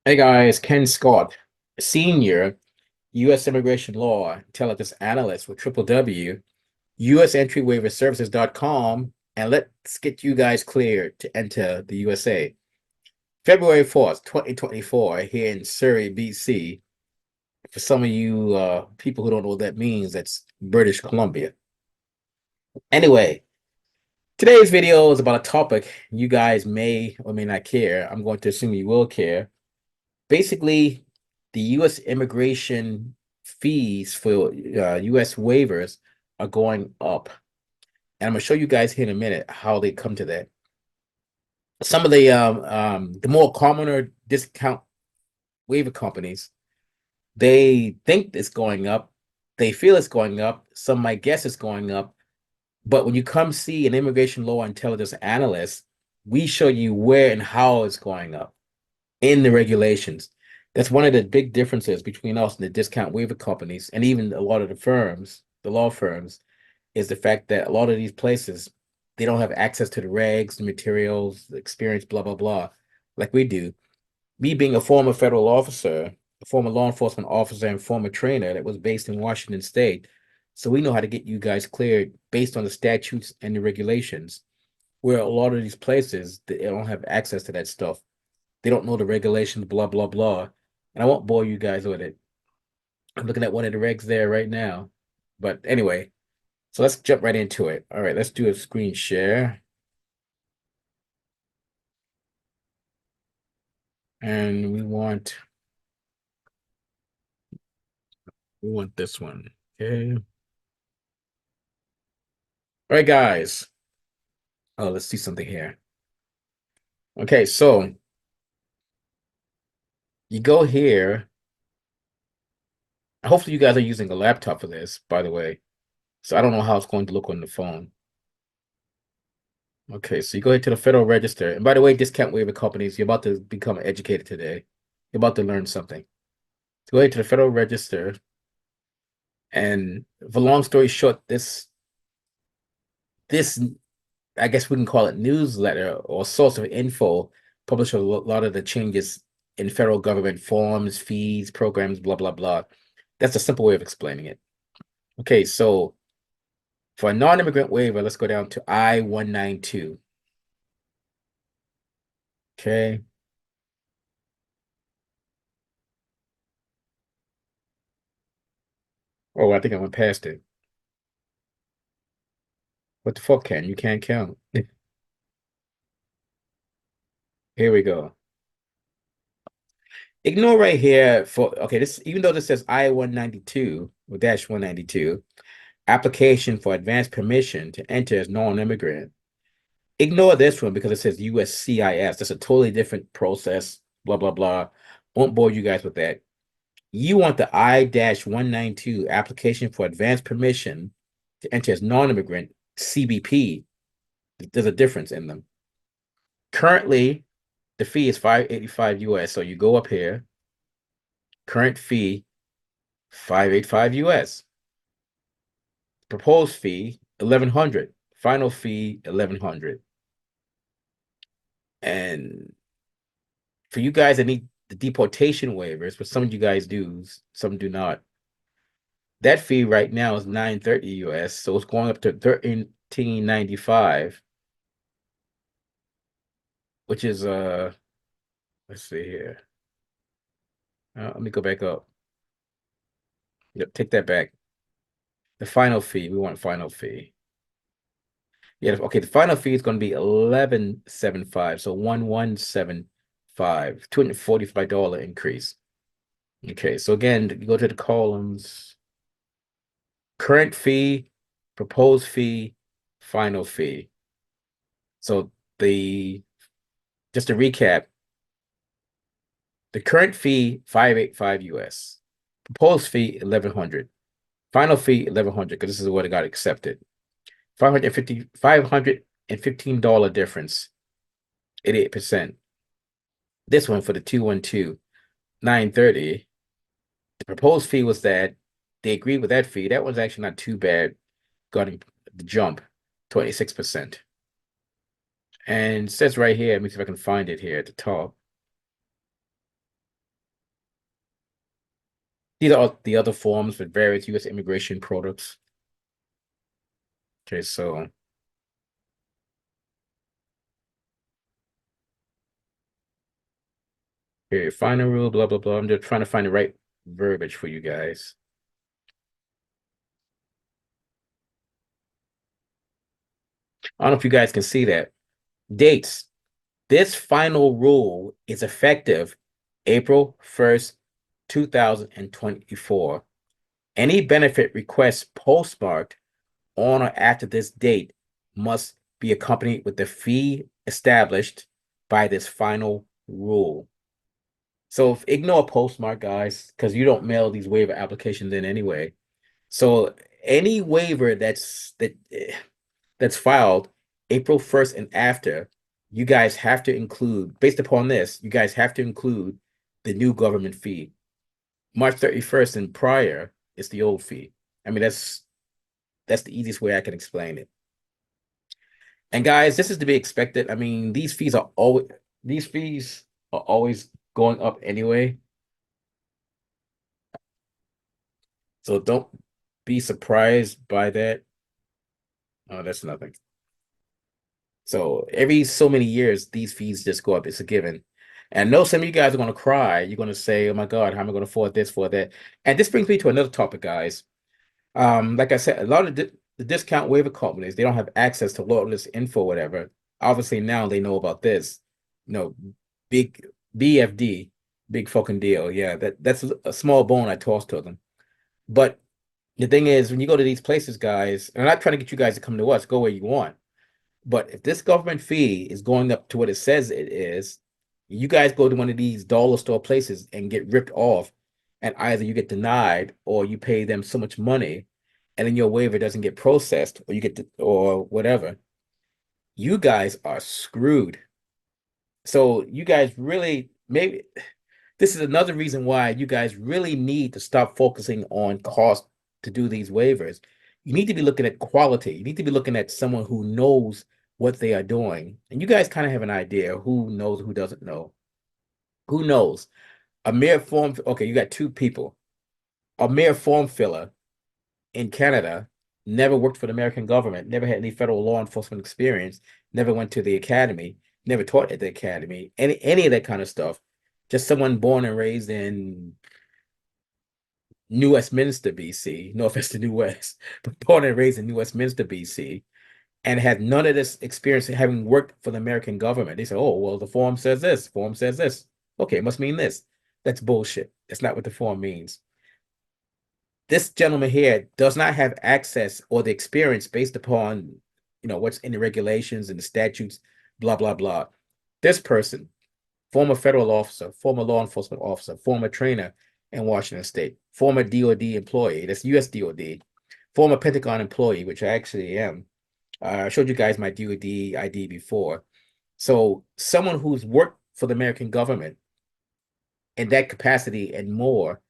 Hey guys, Ken Scott, Senior, U.S. Immigration Law Intelligence Analyst with US Entry Waiver Services.com, and let's get you guys cleared to enter the USA. February 4th, 2024, here in Surrey, BC. For some of you people who don't know what that means, that's British Columbia. Anyway, today's video is about a topic you guys may or may not care. I'm going to assume you will care. Basically, the U.S. immigration fees for U.S. waivers are going up. And I'm going to show you guys here in a minute how they come to that. Some of the more commoner discount waiver companies, they think it's going up. They feel it's going up. Some might guess it's going up. But when you come see an immigration law intelligence analyst, we show you where and how it's going up in the regulations. That's one of the big differences between us and the discount waiver companies, and even a lot of the firms, the law firms, is the fact that a lot of these places, they don't have access to the regs, the materials, the experience, blah, blah, blah, like we do. Me being a former federal officer, a former law enforcement officer, and former trainer that was based in Washington State. So we know how to get you guys cleared based on the statutes and the regulations, where a lot of these places, they don't have access to that stuff. They don't know the regulations, blah, blah, blah. And I won't bore you guys with it. I'm looking at one of the regs there right now. But anyway, so let's jump right into it. All right, let's do a screen share. And we want this one. Okay. All right, guys. Oh, let's see something here. Okay, so you go here. Hopefully you guys are using a laptop for this, by the way. So I don't know how it's going to look on the phone. Okay, so you go into the Federal Register. And by the way, discount waiver companies, you're about to become educated today. You're about to learn something. So go into the Federal Register. And for long story short, this I guess we can call it newsletter or source of info, publish a lot of the changes in federal government forms, fees, programs, blah, blah, blah. That's a simple way of explaining it. Okay, so for a non-immigrant waiver, let's go down to I-192. Okay. Oh, I think I went past it. What the fuck, Ken? You can't count. Here we go. Ignore right here for, okay, this, even though this says I-192 or dash 192, application for advance permission to enter as non-immigrant. Ignore this one because it says USCIS. That's a totally different process, blah, blah, blah. Won't bore you guys with that. You want the I-192 application for advance permission to enter as non-immigrant, CBP. There's a difference in them. Currently, the fee is $585 US. So you go up here, current fee, $585 US. Proposed fee, $1,100. Final fee, $1,100. And for you guys that need the deportation waivers, but some of you guys do, some do not. That fee right now is $930 US, so it's going up to $1,395, which is let's see here. Let me go back up. Yep, take that back. The final fee, we want final fee. Yeah, okay, the final fee is going to be 1175, so 1175, $245 increase. Okay, so again, you go to the columns. Current fee, proposed fee, final fee. So just to recap, the current fee, $585 US. Proposed fee, $1,100. Final fee, $1,100, because this is what it got accepted. $515 difference, 88%. This one for the 212, $930. The proposed fee was that they agreed with that fee. That one's actually not too bad. Got the jump, 26%. And it says right here, let me see if I can find it here at the top. These are the other forms for various U.S. immigration products. Okay, so here, final rule, blah blah blah. I'm just trying to find the right verbiage for you guys. I don't know if you guys can see that. Dates. This final rule is effective April 1st, 2024. Any benefit request postmarked on or after this date must be accompanied with the fee established by this final rule. So ignore postmark, guys, because you don't mail these waiver applications in anyway. So any waiver that's filed April 1st and after, you guys have to include, based upon this, you guys have to include the new government fee. March 31st and prior is the old fee. I mean, that's the easiest way I can explain it. And guys, this is to be expected. I mean, these fees are always going up anyway. So don't be surprised by that. Oh, that's nothing. So every so many years, these fees just go up. It's a given. And I know some of you guys are going to cry. You're going to say, oh my God, how am I going to afford this, for that? And this brings me to another topic, guys. Like I said, a lot of the discount waiver companies, they don't have access to lawless info, whatever. Obviously, now they know about this. You know, big BFD, big fucking deal. Yeah, that's a small bone I tossed to them. But the thing is, when you go to these places, guys, and I'm not trying to get you guys to come to us, go where you want. But if this government fee is going up to what it says it is, you guys go to one of these dollar store places and get ripped off, and either you get denied or you pay them so much money, and then your waiver doesn't get processed, or or whatever. You guys are screwed. So you guys really maybe this is another reason why you guys really need to stop focusing on cost to do these waivers. You need to be looking at quality. You need to be looking at someone who knows what they are doing. And you guys kind of have an idea who knows, who doesn't know. Who knows? A mere form, okay, you got two people. A mere form filler in Canada, never worked for the American government, never had any federal law enforcement experience, never went to the academy, never taught at the academy, any of that kind of stuff. Just someone born and raised in New Westminster, BC. No offense to New West, but born and raised in New Westminster, BC, and had none of this experience having worked for the American government. They say, oh, well, the form says this, form says this. Okay, it must mean this. That's bullshit. That's not what the form means. This gentleman here does not have access or the experience based upon, what's in the regulations and the statutes, blah, blah, blah. This person, former federal officer, former law enforcement officer, former trainer in Washington State, former DOD employee, that's US DOD, former Pentagon employee, which I actually am. I showed you guys my DOD ID before. So someone who's worked for the American government in that capacity and more,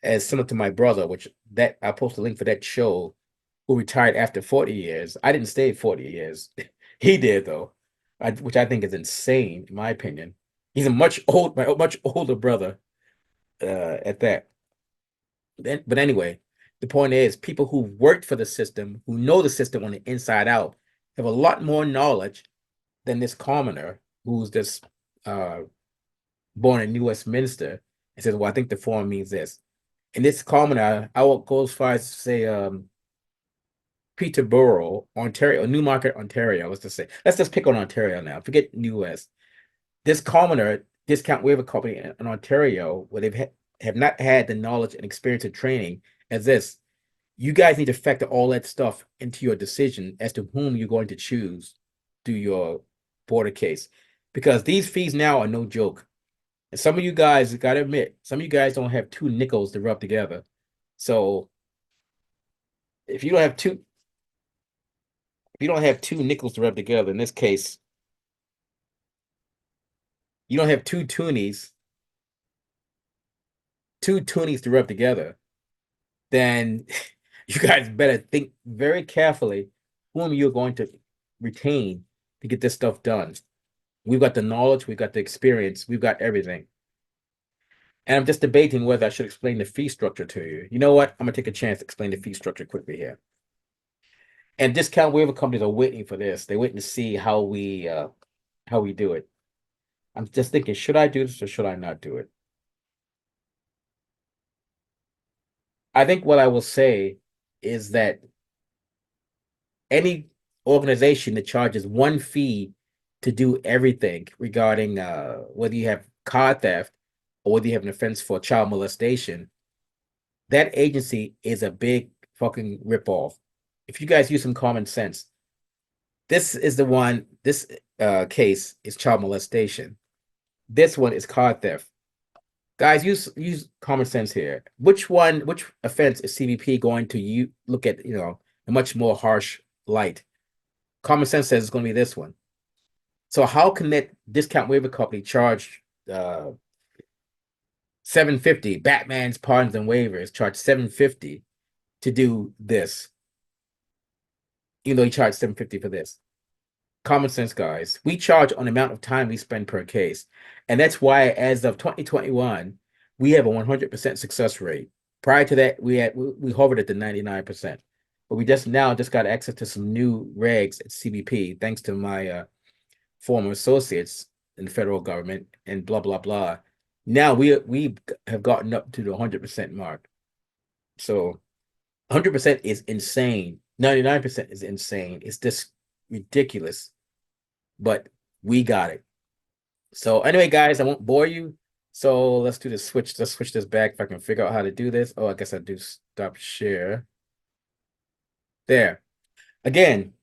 as similar to my brother, which that I'll post a link for that show, who retired after 40 years. I didn't stay 40 years. He did though, which I think is insane, in my opinion. He's my much older brother at that. But anyway, the point is, people who worked for the system, who know the system on the inside out, have a lot more knowledge than this commoner who's just uh, born in New Westminster and says, "Well, I think the form means this." And this commoner, I will go as far as to say Peterborough, Ontario, Newmarket, Ontario. Let's just pick on Ontario now. Forget New West. This commoner discount waiver company in Ontario, where have not had the knowledge and experience and training as this. You guys need to factor all that stuff into your decision as to whom you're going to choose to your border case, because these fees now are no joke. And some of you guys got to admit, some of you guys don't have two nickels to rub together. So if you don't have two, if you don't have two nickels to rub together, in this case, you don't have two toonies to rub together, then you guys better think very carefully whom you're going to retain to get this stuff done. We've got the knowledge, we've got the experience, we've got everything. And I'm just debating whether I should explain the fee structure to you. You know what? I'm gonna take a chance to explain the fee structure quickly here. And discount waiver companies are waiting for this. They're waiting to see how we do it. I'm just thinking, should I do this or should I not do it? I think what I will say is that any organization that charges one fee to do everything regarding whether you have car theft or whether you have an offense for child molestation, that agency is a big fucking ripoff. If you guys use some common sense, this is the one, this case is child molestation. This one is car theft. Guys, use common sense here. Which offense is CBP going to look at, a much more harsh light? Common sense says it's going to be this one. So how can that discount waiver company charge $750? Batman's Pardons and Waivers charge $750 to do this, even though he charged $750 for this. Common sense, guys. We charge on the amount of time we spend per case. And that's why, as of 2021, we have a 100% success rate. Prior to that, we hovered at the 99%. But we just got access to some new regs at CBP, thanks to my former associates in the federal government and blah, blah, blah. Now we have gotten up to the 100% mark. So 100% is insane. 99% is insane. It's just ridiculous, but we got it. So anyway, guys, I won't bore you. So let's do this switch. Let's switch this back if I can figure out how to do this. Oh, I guess I do stop share. There. Again,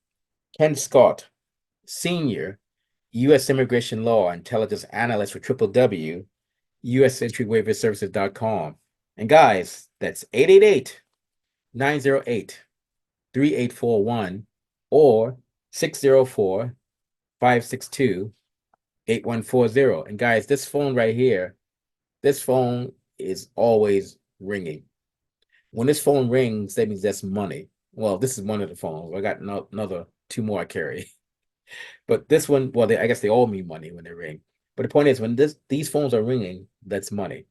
Ken Scott, Senior, U.S. Immigration Law Intelligence Analyst for www. US Entry Waiver Services.com. And guys, that's 888-908-3841 or 604-562-8140. And guys, this phone right here, this phone is always ringing. When this phone rings, that means that's money. Well, this is one of the phones. I got another two more I carry. But this one, well, I guess they all mean money when they ring. But the point is, when these phones are ringing, that's money.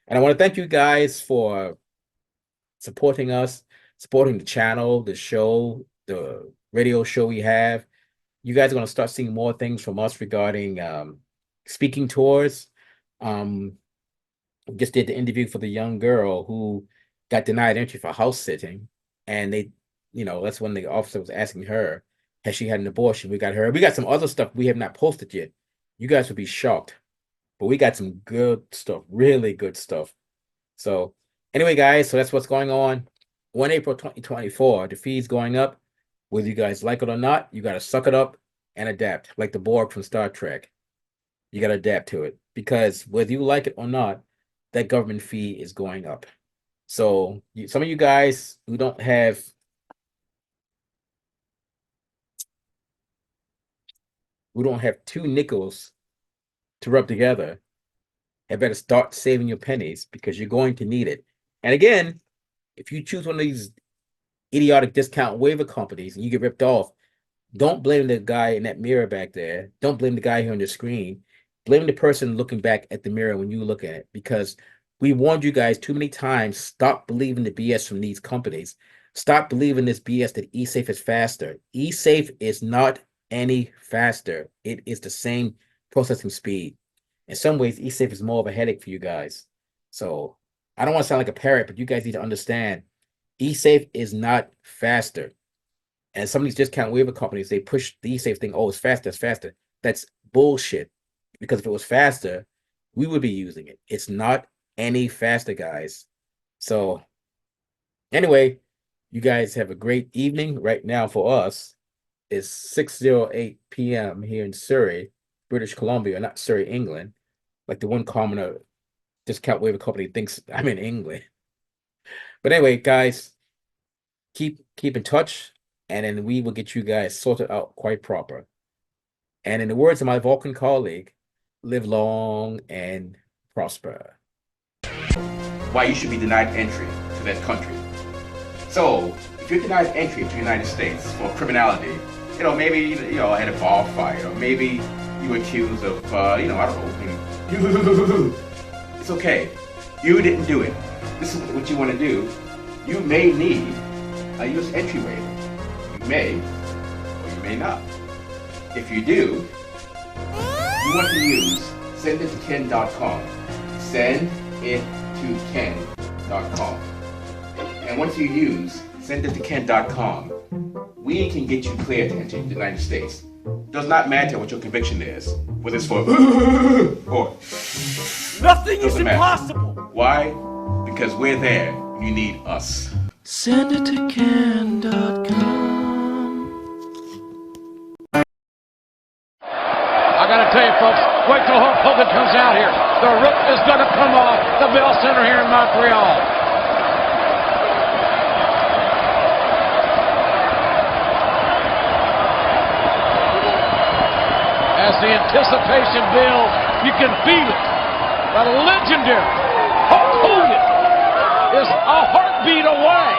And I want to thank you guys for supporting us, supporting the channel, the show, the radio show we have. You guys are going to start seeing more things from us regarding speaking tours. We just did the interview for the young girl who got denied entry for house sitting. And that's when the officer was asking her, has she had an abortion? We got her. We got some other stuff we have not posted yet. You guys would be shocked. But we got some good stuff, really good stuff. So anyway, guys, so that's what's going on. 1 April 2024, the fee's going up. Whether you guys like it or not, you got to suck it up and adapt. Like the Borg from Star Trek. You got to adapt to it. Because whether you like it or not, that government fee is going up. So some of you guys who don't have two nickels to rub together, I better start saving your pennies because you're going to need it. And again, if you choose one of these idiotic discount waiver companies and you get ripped off, don't blame the guy in that mirror back there. Don't blame the guy here on the screen. Blame the person looking back at the mirror when you look at it, because we warned you guys too many times. Stop believing the BS from these companies. Stop believing this BS that eSafe is faster. eSafe is not any faster. It is the same processing speed. In some ways, eSafe is more of a headache for you guys. So I don't want to sound like a parrot, but you guys need to understand eSafe is not faster. And some of these discount waiver companies, they push the eSafe thing. Oh, it's faster, it's faster. That's bullshit. Because if it was faster, we would be using it. It's not any faster, guys. So anyway, you guys have a great evening. Right now for us, it's 6:08 p.m. here in Surrey, British Columbia, not Surrey, England. Like the one commoner discount waiver company thinks I'm in England. But anyway, guys, keep in touch, and then we will get you guys sorted out quite proper. And in the words of my Vulcan colleague, live long and prosper. Why you should be denied entry to that country. So if you're denied entry to the United States for criminality, maybe, I had a bar fight, or maybe you were accused of, I don't know, maybe, it's okay. You didn't do it. This is what you want to do. You may need a US Entry Waiver. You may, or you may not. If you do, you want to use sendittoken.com. Sendittoken.com. And once you use sendittoken.com, we can get you cleared to enter the United States. Does not matter what your conviction is, whether it's for or nothing is impossible. Why? Because we're there. You need us. Sendittoken.com. I gotta tell you, folks, wait till Hulk Hogan comes out here. The roof is gonna come off the Bell Center here in Montreal. As the anticipation builds, you can feel it. The legendary Hulk Hogan is a heartbeat away